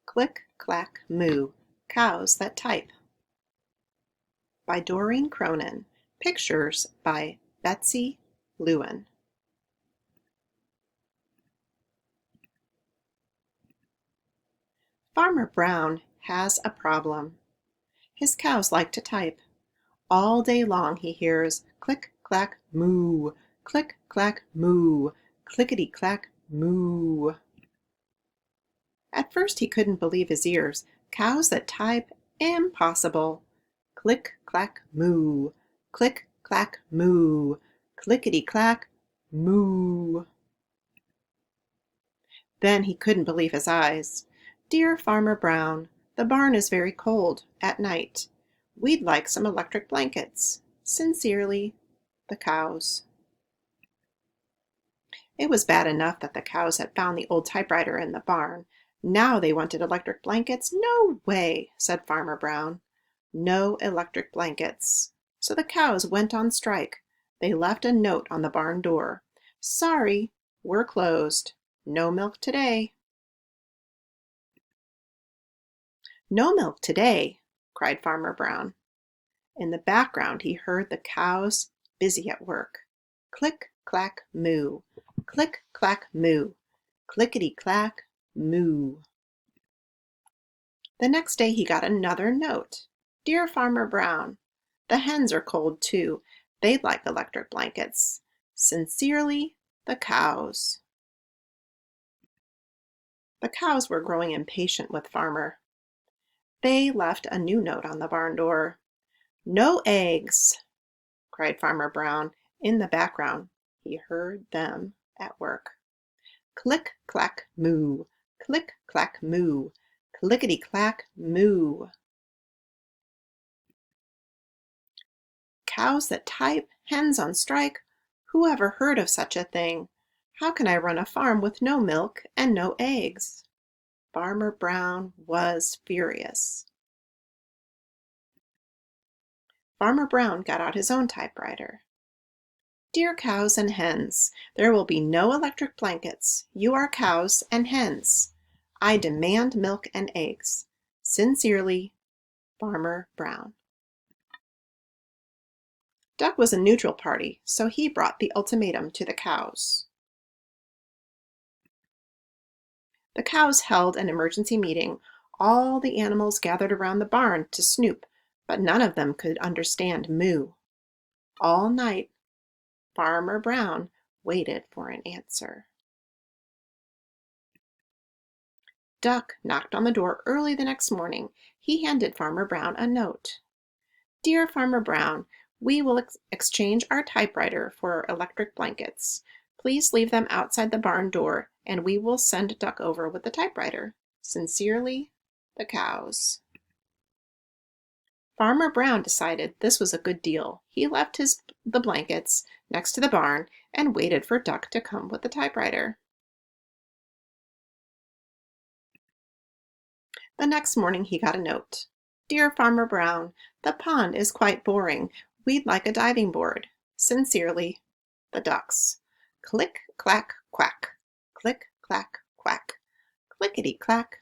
Click, clack, moo, cows that type. By Doreen Cronin. Pictures by Betsy Lewin. Farmer Brown has a problem. His cows like to type. All day long he hears click, clack, moo, click, clack, moo, clickety-clack, moo. At first he couldn't believe his ears. Cows that type? Impossible. Click, clack, moo, click, clack, moo, clickety-clack, moo. Then he couldn't believe his eyes. Dear Farmer Brown, the barn is very cold at night. We'd like some electric blankets. Sincerely, the cows. It was bad enough that the cows had found the old typewriter in the barn. Now they wanted electric blankets? No way, said Farmer Brown. No electric blankets. So the cows went on strike. They left a note on the barn door. Sorry, we're closed. No milk today. No milk today, cried Farmer Brown. In the background he heard the cows busy at work. Click, clack, moo. Click, clack, moo. Clickety-clack, moo. The next day he got another note. Dear Farmer Brown, the hens are cold too. They'd like electric blankets. Sincerely, the cows. The cows were growing impatient with Farmer. They left a new note on the barn door. No eggs, cried Farmer Brown. In the background he heard them at work. Click, clack, moo. Click, clack, moo. Clickety-clack, moo. Cows that type, hens on strike. Who ever heard of such a thing? How can I run a farm with no milk and no eggs? Farmer Brown was furious. Farmer Brown got out his own typewriter. Dear cows and hens, there will be no electric blankets. You are cows and hens. I demand milk and eggs. Sincerely, Farmer Brown. Duck was a neutral party, so he brought the ultimatum to the cows. The cows held an emergency meeting. All the animals gathered around the barn to snoop, but none of them could understand moo. All night, Farmer Brown waited for an answer. Duck knocked on the door early the next morning. He handed Farmer Brown a note. Dear Farmer Brown, we will exchange our typewriter for electric blankets. Please leave them outside the barn door, and we will send Duck over with the typewriter. Sincerely, the cows. Farmer Brown decided this was a good deal. He left the blankets next to the barn and waited for Duck to come with the typewriter. The next morning he got a note. Dear Farmer Brown, the pond is quite boring. We'd like a diving board. Sincerely, the ducks. Click, clack, quack. Click, clack, quack. Clickety-clack,